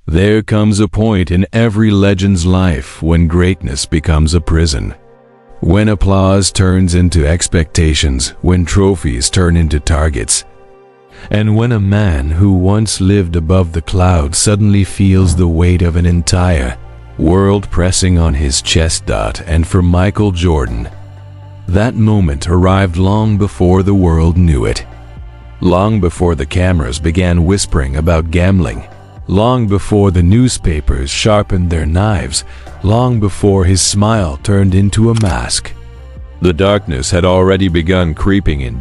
There comes a point in every legend's life when greatness becomes a prison. When applause turns into expectations, when trophies turn into targets, and when a man who once lived above the clouds suddenly feels the weight of an entire world pressing on his chest. And for Michael Jordan, that moment arrived long before the world knew it. Long before the cameras began whispering about gambling. Long before the newspapers sharpened their knives. Long before his smile turned into a mask. The darkness had already begun creeping in.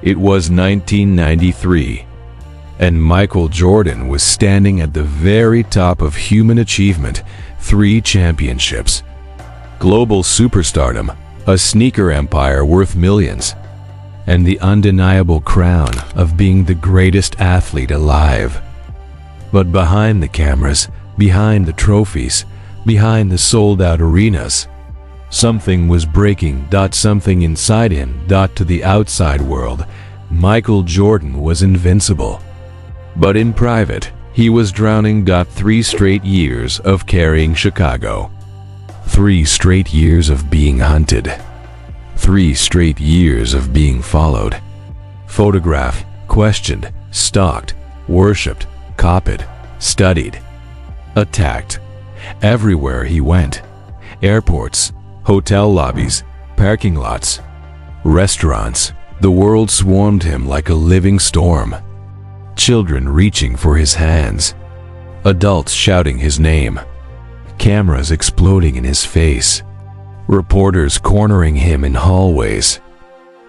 It was 1993, and Michael Jordan was standing at the very top of human achievement. 3 championships, global superstardom, a sneaker empire worth millions, and the undeniable crown of being the greatest athlete alive. But behind the cameras, behind the trophies, behind the sold-out arenas, something was breaking. Something inside him. To the outside world, Michael Jordan was invincible. But in private, he was drowning. 3 straight years of carrying Chicago. 3 straight years of being hunted. 3 straight years of being followed, photographed, questioned, stalked, worshipped, copied, studied, attacked. Everywhere he went. Airports, hotel lobbies, parking lots, restaurants. The world swarmed him like a living storm. Children reaching for his hands. Adults shouting his name. Cameras exploding in his face. Reporters cornering him in hallways.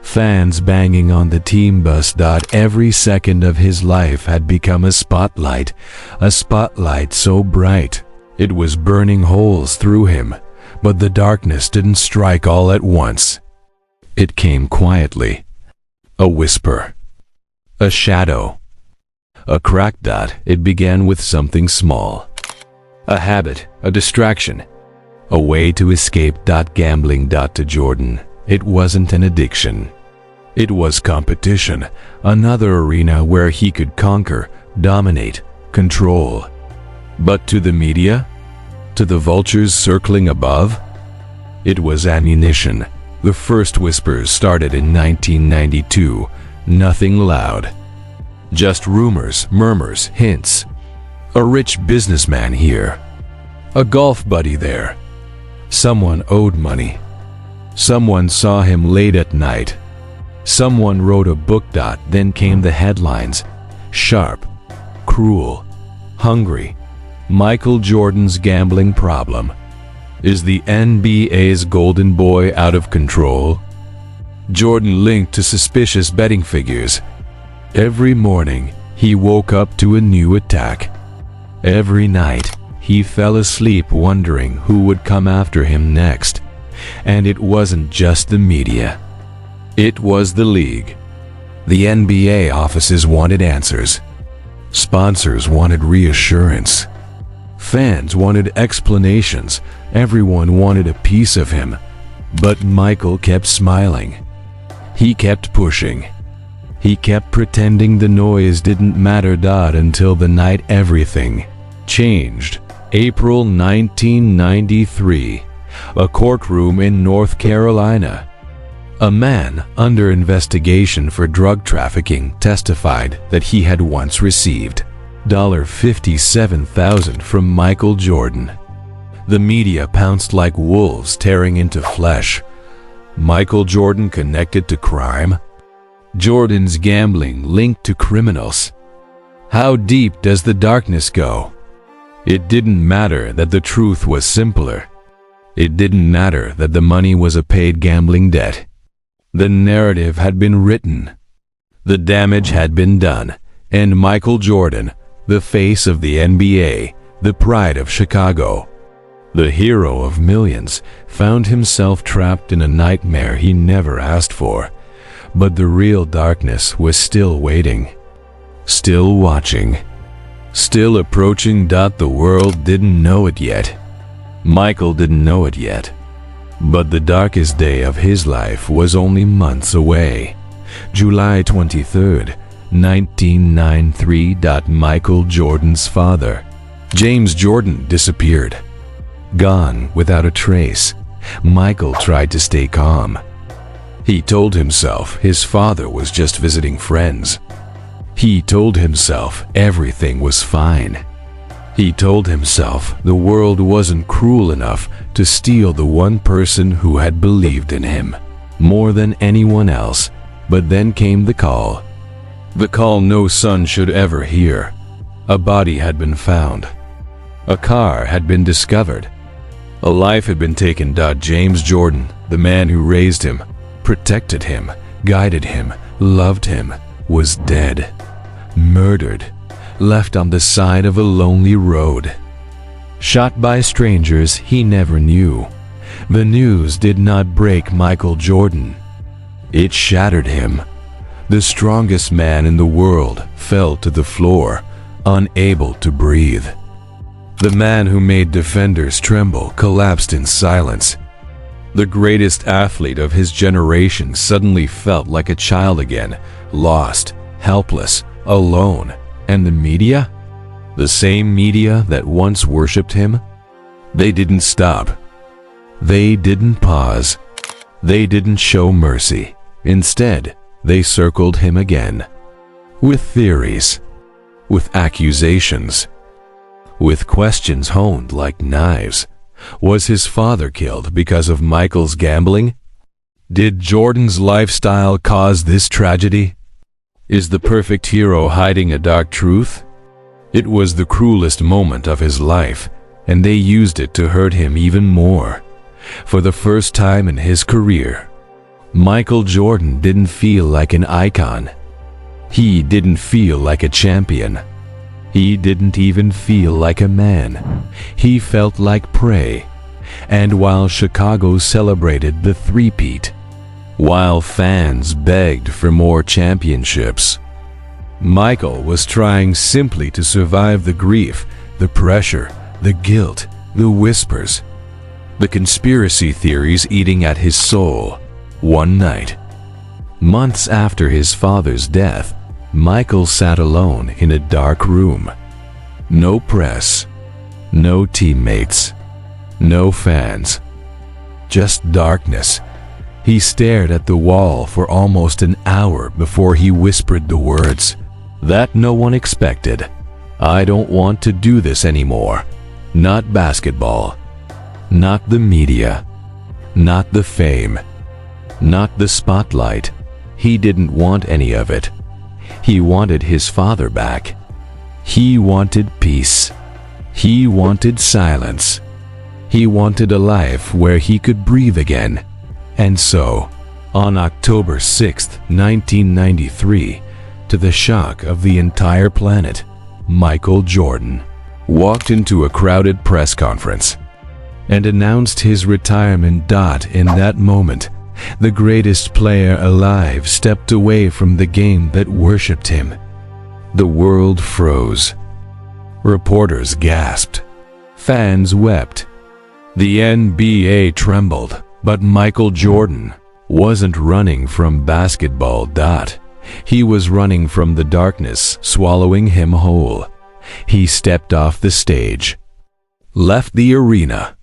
Fans banging on the team bus. Every second of his life had become a spotlight so bright it was burning holes through him. But the darkness didn't strike all at once. It came quietly. A whisper. A shadow. A crack. It began with something small. A habit, a distraction, a way to escape. Gambling. To Jordan, it wasn't an addiction. It was competition, another arena where he could conquer, dominate, control. But to the media, to the vultures circling above, it was ammunition. The first whispers started in 1992, nothing loud. Just rumors, murmurs, hints. A rich businessman here. A golf buddy there. Someone owed money. Someone saw him late at night. Someone wrote a book. Then came the headlines. Sharp, cruel, hungry. Michael Jordan's gambling problem. Is the NBA's golden boy out of control? Jordan linked to suspicious betting figures. Every morning, he woke up to a new attack. Every night, he fell asleep wondering who would come after him next. And it wasn't just the media. It was the league. The NBA offices wanted answers. Sponsors wanted reassurance. Fans wanted explanations. Everyone wanted a piece of him. But Michael kept smiling. He kept pushing. He kept pretending the noise didn't matter. Until the night everything changed. April 1993. A courtroom in North Carolina. A man under investigation for drug trafficking testified that he had once received $57,000 from Michael Jordan. The media pounced like wolves tearing into flesh. Michael Jordan connected to crime? Jordan's gambling linked to criminals? How deep does the darkness go? It didn't matter that the truth was simpler. It didn't matter that the money was a paid gambling debt. The narrative had been written. The damage had been done. And Michael Jordan, the face of the NBA, the pride of Chicago, the hero of millions, found himself trapped in a nightmare he never asked for. But the real darkness was still waiting, still watching, still approaching. The world didn't know it yet. Michael didn't know it yet. But the darkest day of his life was only months away. July 23rd, 1993. Michael Jordan's father, James Jordan disappeared. Gone without a trace, Michael tried to stay calm. He told himself his father was just visiting friends. He told himself everything was fine. He told himself the world wasn't cruel enough to steal the one person who had believed in him more than anyone else. But then came the call. The call no son should ever hear. A body had been found. A car had been discovered. A life had been taken. James Jordan, the man who raised him, protected him, guided him, loved him, was dead. Murdered. Left on the side of a lonely road. Shot by strangers he never knew. The news did not break Michael Jordan. It shattered him. The strongest man in the world fell to the floor, unable to breathe. The man who made defenders tremble collapsed in silence. The greatest athlete of his generation suddenly felt like a child again, lost, helpless, alone. And the media? The same media that once worshipped him? They didn't stop. They didn't pause. They didn't show mercy. Instead, they circled him again. With theories. With accusations. With questions honed like knives. Was his father killed because of Michael's gambling? Did Jordan's lifestyle cause this tragedy? Is the perfect hero hiding a dark truth? It was the cruelest moment of his life, and they used it to hurt him even more. For the first time in his career, Michael Jordan didn't feel like an icon. He didn't feel like a champion. He didn't even feel like a man. He felt like prey. And while Chicago celebrated the three-peat, while fans begged for more championships, Michael was trying simply to survive the grief, the pressure, the guilt, the whispers, the conspiracy theories eating at his soul. One night, months after his father's death, Michael sat alone in a dark room. No press, no teammates, no fans, just darkness. He stared at the wall for almost an hour before he whispered the words that no one expected. I don't want to do this anymore. Not basketball. Not the media. Not the fame. Not the spotlight. He didn't want any of it. He wanted his father back. He wanted peace. He wanted silence. He wanted a life where he could breathe again. And so, on October 6, 1993, to the shock of the entire planet, Michael Jordan walked into a crowded press conference and announced his retirement. In that moment, the greatest player alive stepped away from the game that worshipped him. The world froze. Reporters gasped. Fans wept. The NBA trembled. But Michael Jordan wasn't running from basketball. He was running from the darkness swallowing him whole. He stepped off the stage, left the arena,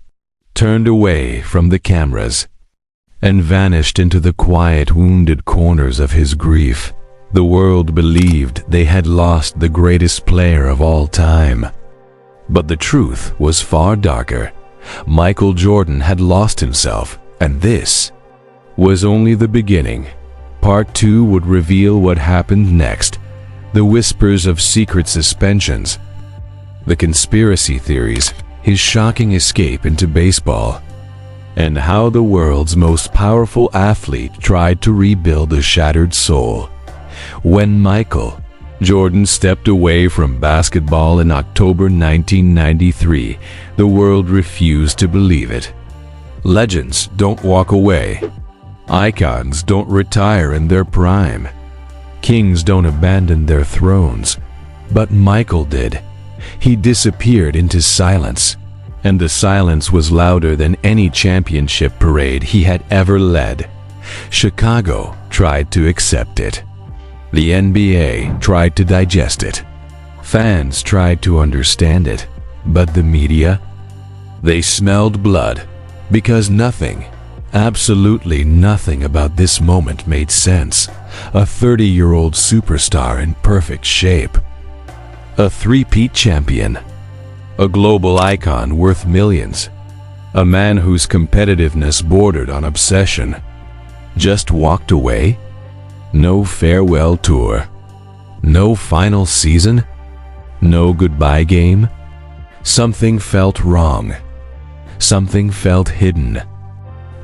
turned away from the cameras, and vanished into the quiet, wounded corners of his grief. The world believed they had lost the greatest player of all time. But the truth was far darker. Michael Jordan had lost himself. And this was only the beginning. Part 2 would reveal what happened next. The whispers of secret suspensions, the conspiracy theories, his shocking escape into baseball, and how the world's most powerful athlete tried to rebuild a shattered soul. When Michael Jordan stepped away from basketball in October 1993, the world refused to believe it. Legends don't walk away. Icons don't retire in their prime. Kings don't abandon their thrones. But Michael did. He disappeared into silence. And the silence was louder than any championship parade he had ever led. Chicago tried to accept it. The NBA tried to digest it. Fans tried to understand it. But the media? They smelled blood because nothing, absolutely nothing about this moment made sense. A 30-year-old superstar in perfect shape. A three-peat champion. A global icon worth millions. A man whose competitiveness bordered on obsession. Just walked away? No farewell tour. No final season? No goodbye game? Something felt wrong. Something felt hidden.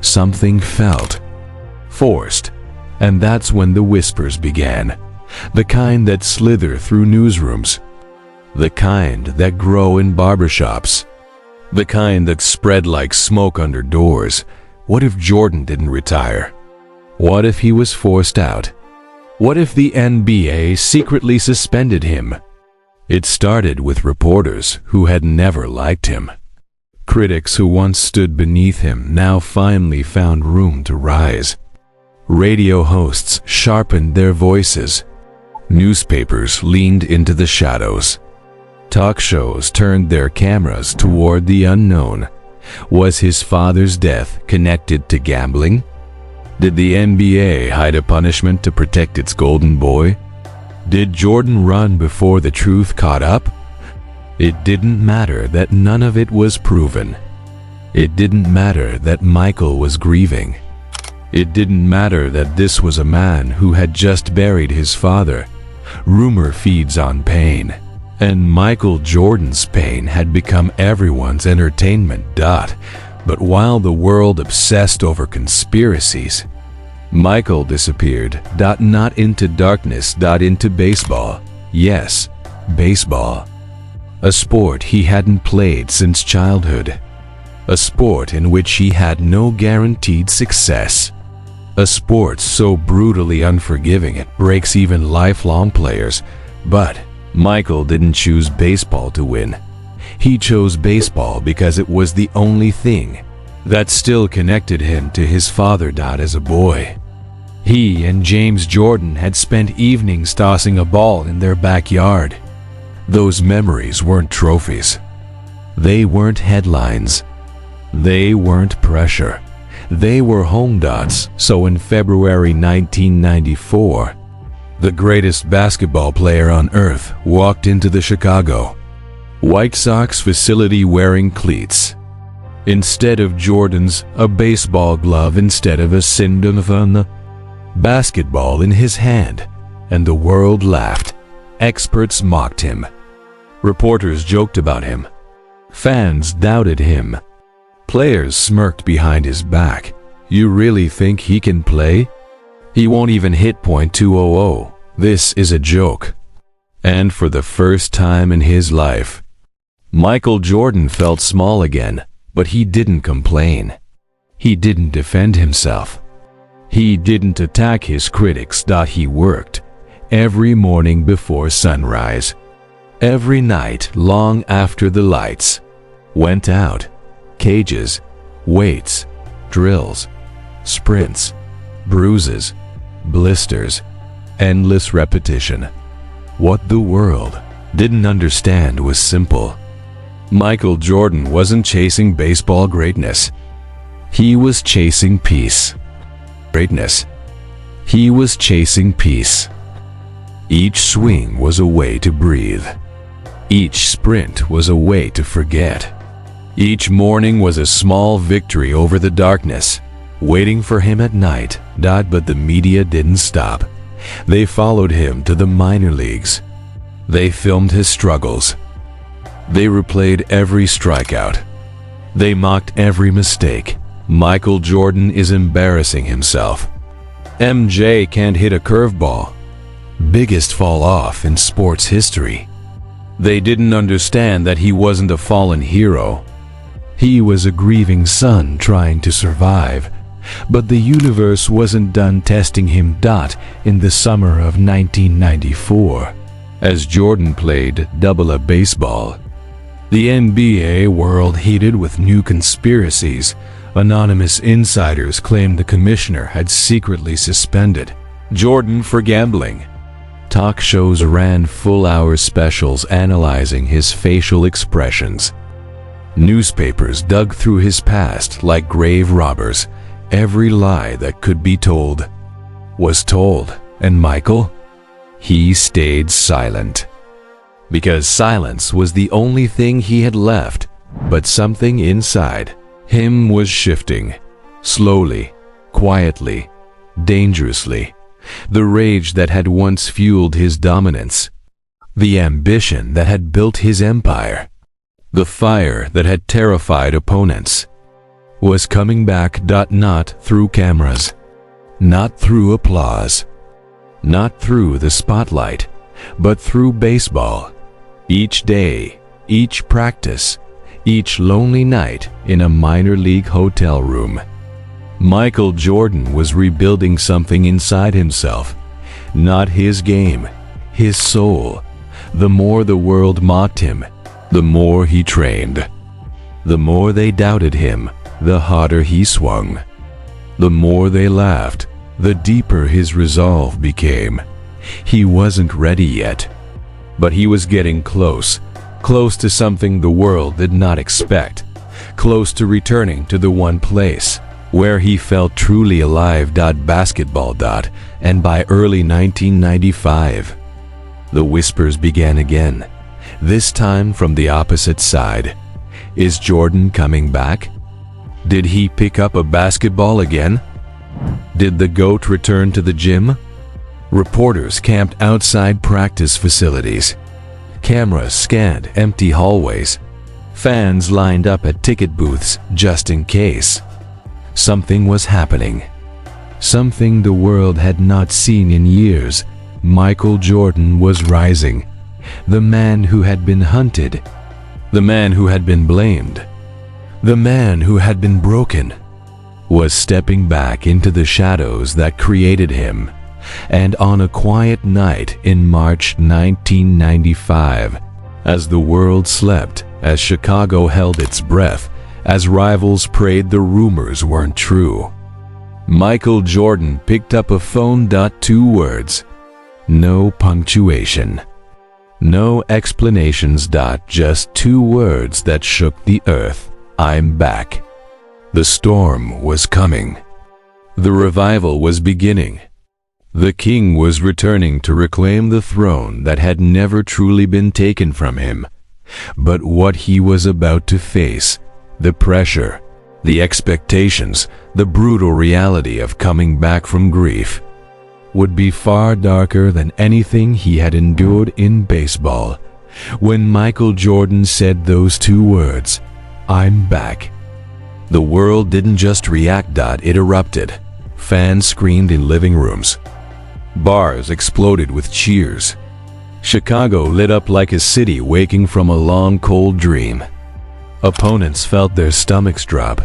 Something felt forced. And that's when the whispers began. The kind that slither through newsrooms. The kind that grow in barbershops. The kind that spread like smoke under doors. What if Jordan didn't retire? What if he was forced out? What if the NBA secretly suspended him? It started with reporters who had never liked him. Critics who once stood beneath him now finally found room to rise. Radio hosts sharpened their voices. Newspapers leaned into the shadows. Talk shows turned their cameras toward the unknown. Was his father's death connected to gambling? Did the NBA hide a punishment to protect its golden boy? Did Jordan run before the truth caught up? It didn't matter that none of it was proven. It didn't matter that Michael was grieving. It didn't matter that this was a man who had just buried his father. Rumor feeds on pain. And Michael Jordan's pain had become everyone's entertainment. But while the world obsessed over conspiracies, Michael disappeared. Not into darkness. Into baseball. Yes, baseball. A sport he hadn't played since childhood. A sport in which he had no guaranteed success. A sport so brutally unforgiving it breaks even lifelong players. But Michael didn't choose baseball to win. He chose baseball because it was the only thing that still connected him to his father. As a boy, he and James Jordan had spent evenings tossing a ball in their backyard. Those memories weren't trophies. They weren't headlines. They weren't pressure. They were home. So in February 1994, the greatest basketball player on earth walked into the Chicago White Sox facility wearing cleats. Instead of Jordan's, a baseball glove instead of a Sindonovan, basketball in his hand, and the world laughed. Experts mocked him. Reporters joked about him. Fans doubted him. Players smirked behind his back. You really think he can play? He won't even hit .200. This is a joke. And for the first time in his life, Michael Jordan felt small again, but he didn't complain. He didn't defend himself. He didn't attack his critics. He worked every morning before sunrise. Every night long after the lights went out. Cages, weights, drills, sprints, bruises, blisters, endless repetition. What the world didn't understand was simple. Michael Jordan wasn't chasing baseball greatness. He was chasing peace. Greatness. He was chasing peace. Each swing was a way to breathe. Each sprint was a way to forget. Each morning was a small victory over the darkness, waiting for him at night. But the media didn't stop. They followed him to the minor leagues. They filmed his struggles. They replayed every strikeout. They mocked every mistake. Michael Jordan is embarrassing himself. MJ can't hit a curveball. Biggest fall off in sports history. They didn't understand that he wasn't a fallen hero. He was a grieving son trying to survive. But the universe wasn't done testing him. In the summer of 1994, as Jordan played double-A baseball, the NBA world heated with new conspiracies. Anonymous insiders claimed the commissioner had secretly suspended Jordan for gambling. Talk shows ran full-hour specials analyzing his facial expressions. Newspapers dug through his past like grave robbers. Every lie that could be told was told. And Michael? He stayed silent. Because silence was the only thing he had left. But something inside him was shifting. Slowly, quietly, dangerously. The rage that had once fueled his dominance. The ambition that had built his empire. The fire that had terrified opponents. Was coming back. Not through cameras. Not through applause. Not through the spotlight. But through baseball. Each day, each practice, each lonely night in a minor league hotel room. Michael Jordan was rebuilding something inside himself. Not his game, his soul. The more the world mocked him, the more he trained. The more they doubted him, the harder he swung. The more they laughed, the deeper his resolve became. He wasn't ready yet, but he was getting close. Close to something the world did not expect. Close to returning to the one place where he felt truly alive. Basketball. And by early 1995, the whispers began again. This time from the opposite side. Is Jordan coming back? Did he pick up a basketball again? Did the GOAT return to the gym? Reporters camped outside practice facilities. Cameras scanned empty hallways. Fans lined up at ticket booths just in case. Something was happening. Something the world had not seen in years. Michael Jordan was rising. The man who had been hunted. The man who had been blamed. The man who had been broken was stepping back into the shadows that created him. And on a quiet night in March 1995, as the world slept, as Chicago held its breath, as rivals prayed the rumors weren't true, Michael Jordan picked up a phone. 2 words. No punctuation. No explanations. Just 2 words that shook the earth. I'm back. The storm was coming. The revival was beginning. The king was returning to reclaim the throne that had never truly been taken from him. But what he was about to face, the pressure, the expectations, the brutal reality of coming back from grief, would be far darker than anything he had endured in baseball. When Michael Jordan said those 2 words, I'm back, the world didn't just react. It erupted. Fans screamed in living rooms. Bars exploded with cheers. Chicago lit up like a city waking from a long, cold dream. Opponents felt their stomachs drop.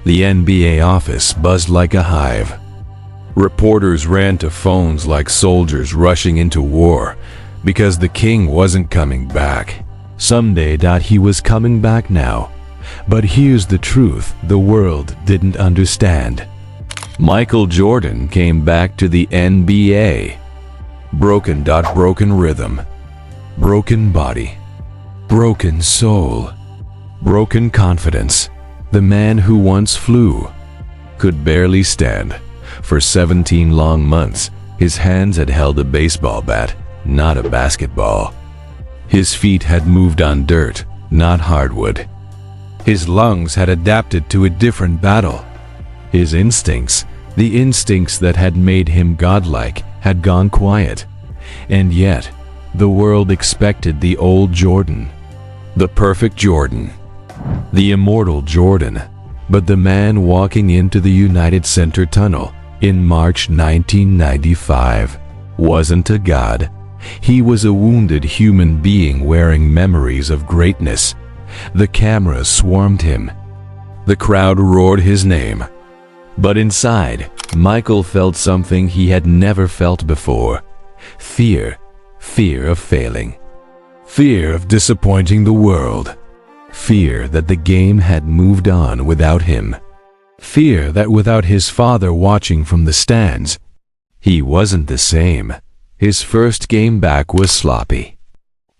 The NBA office buzzed like a hive. Reporters ran to phones like soldiers rushing into war, because the king wasn't coming back. Someday. He was coming back now. But here's the truth the world didn't understand. Michael Jordan came back to the NBA. Broken. Broken rhythm. Broken body. Broken soul. Broken confidence. The man who once flew could barely stand. For 17 long months, his hands had held a baseball bat, not a basketball. His feet had moved on dirt, not hardwood. His lungs had adapted to a different battle. His instincts, the instincts that had made him godlike, had gone quiet. And yet, the world expected the old Jordan. The perfect Jordan. The immortal Jordan. But the man walking into the United Center Tunnel in March 1995 wasn't a god. He was a wounded human being wearing memories of greatness. The cameras swarmed him. The crowd roared his name. But inside, Michael felt something he had never felt before. Fear. Fear of failing. Fear of disappointing the world. Fear that the game had moved on without him. Fear that without his father watching from the stands, he wasn't the same. His first game back was sloppy.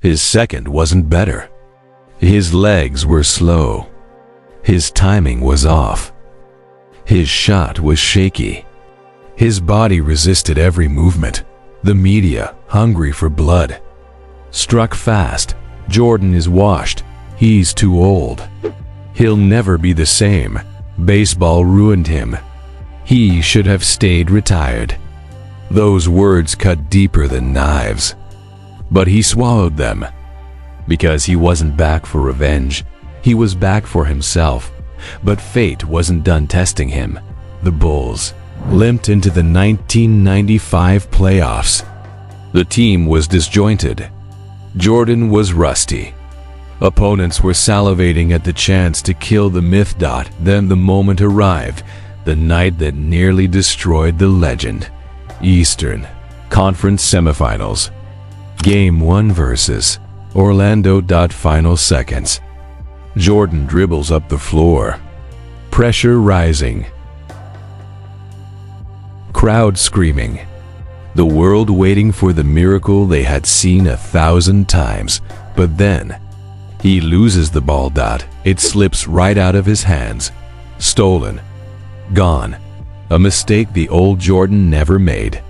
His second wasn't better. His legs were slow. His timing was off. His shot was shaky. His body resisted every movement. The media, hungry for blood, struck fast. Jordan is washed. He's too old. He'll never be the same. Baseball ruined him. He should have stayed retired. Those words cut deeper than knives. But he swallowed them. Because he wasn't back for revenge. He was back for himself. But fate wasn't done testing him. The Bulls limped into the 1995 playoffs. The team was disjointed. Jordan was rusty. Opponents were salivating at the chance to kill the myth. Then the moment arrived, the night that nearly destroyed the legend. Eastern Conference Semifinals. Game 1 versus Orlando. Final seconds. Jordan dribbles up the floor. Pressure rising. Crowd screaming. The world waiting for the miracle they had seen 1,000 times. But then, he loses the ball. It slips right out of his hands. Stolen. Gone. A mistake the old Jordan never made.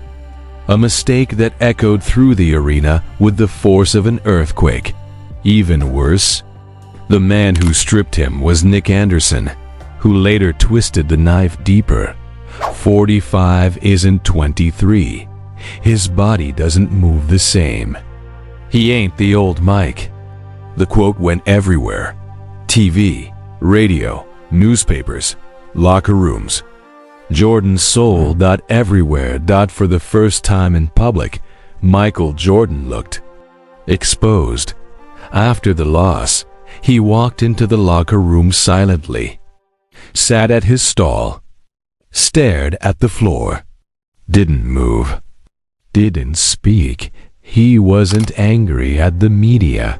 A mistake that echoed through the arena with the force of an earthquake. Even worse, the man who stripped him was Nick Anderson, who later twisted the knife deeper. 45 isn't 23. His body doesn't move the same. He ain't the old Mike. The quote went everywhere. TV, radio, newspapers, locker rooms. Jordan's soul. Everywhere. For the first time in public, Michael Jordan looked exposed. After the loss, he walked into the locker room silently, sat at his stall, stared at the floor, didn't move, didn't speak. He wasn't angry at the media.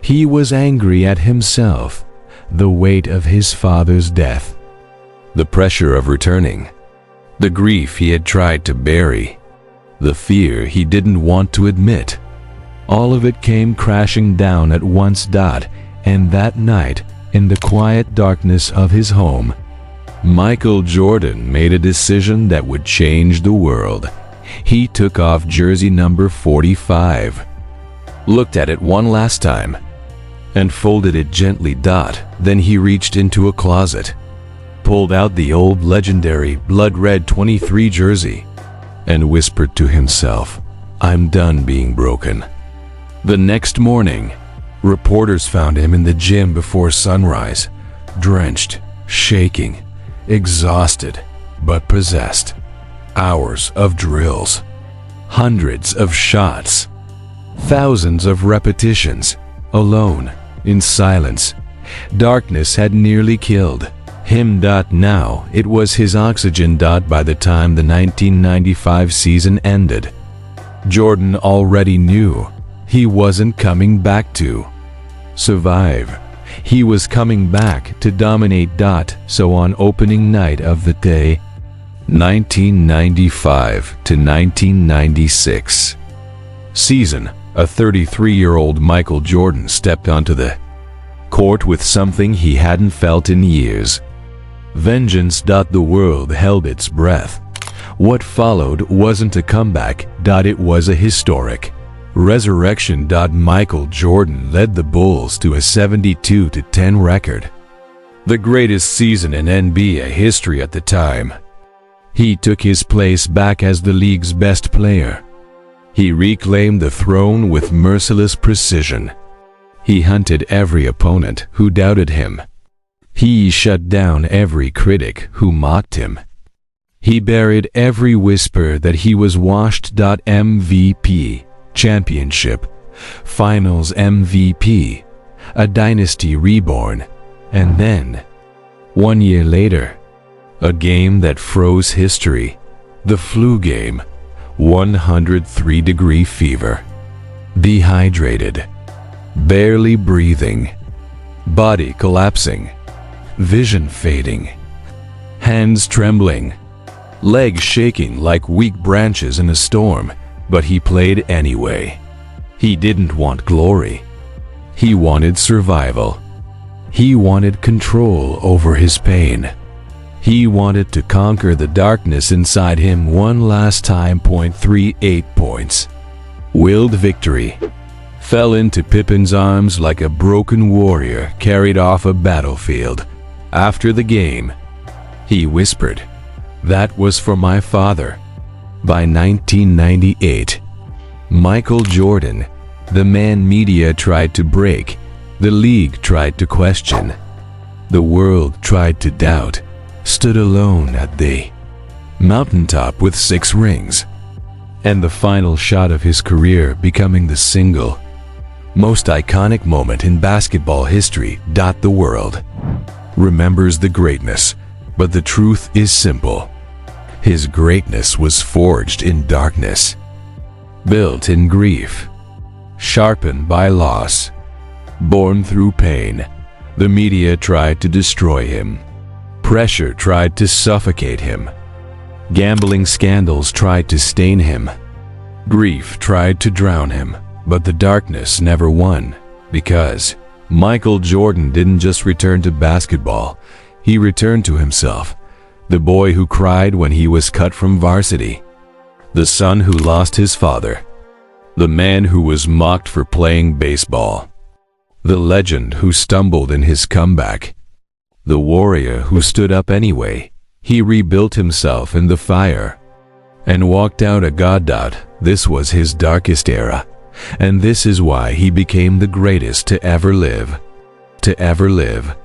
He was angry at himself, the weight of his father's death, the pressure of returning, the grief he had tried to bury, the fear he didn't want to admit. All of it came crashing down at once. And that night, in the quiet darkness of his home, Michael Jordan made a decision that would change the world. He took off jersey number 45, looked at it one last time, and folded it gently. Then he reached into a closet, pulled out the old legendary blood red 23 jersey, and whispered to himself, "I'm done being broken." The next morning, reporters found him in the gym before sunrise, drenched, shaking, exhausted, but possessed. Hours of drills, hundreds of shots, thousands of repetitions, alone, in silence. Darkness had nearly killed him. Now it was his oxygen. By the time the 1995 season ended, Jordan already knew he wasn't coming back to survive. He was coming back to dominate. So on opening night of the day, 1995 to 1996 season, a 33-year-old Michael Jordan stepped onto the court with something he hadn't felt in years. Vengeance. The world held its breath. What followed wasn't a comeback. It was a historic resurrection. Michael Jordan led the Bulls to a 72-10 record, the greatest season in NBA history at the time. He took his place back as the league's best player. He reclaimed the throne with merciless precision. He hunted every opponent who doubted him. He shut down every critic who mocked him. He buried every whisper that he was washed. MVP, championship, finals MVP, a dynasty reborn, and then, 1 year later, a game that froze history, the flu game, 103-degree fever, dehydrated, barely breathing, body collapsing, vision fading, hands trembling, legs shaking like weak branches in a storm. But he played anyway. He didn't want glory. He wanted survival. He wanted control over his pain. He wanted to conquer the darkness inside him one last time. 38 points. Willed victory. Fell into Pippin's arms like a broken warrior carried off a battlefield. After the game, he whispered, "That was for my father." By 1998, Michael Jordan, the man media tried to break, the league tried to question, the world tried to doubt, stood alone at the mountaintop with 6 rings, and the final shot of his career becoming the single most iconic moment in basketball history. The world remembers the greatness, but the truth is simple. His greatness was forged in darkness, built in grief, sharpened by loss, born through pain. The media tried to destroy him. Pressure tried to suffocate him. Gambling scandals tried to stain him. Grief tried to drown him, but the darkness never won, because Michael Jordan didn't just return to basketball, he returned to himself. The boy who cried when he was cut from varsity. The son who lost his father. The man who was mocked for playing baseball. The legend who stumbled in his comeback. The warrior who stood up anyway. He rebuilt himself in the fire and walked out a god. This was his darkest era, and this is why he became the greatest to ever live. To ever live.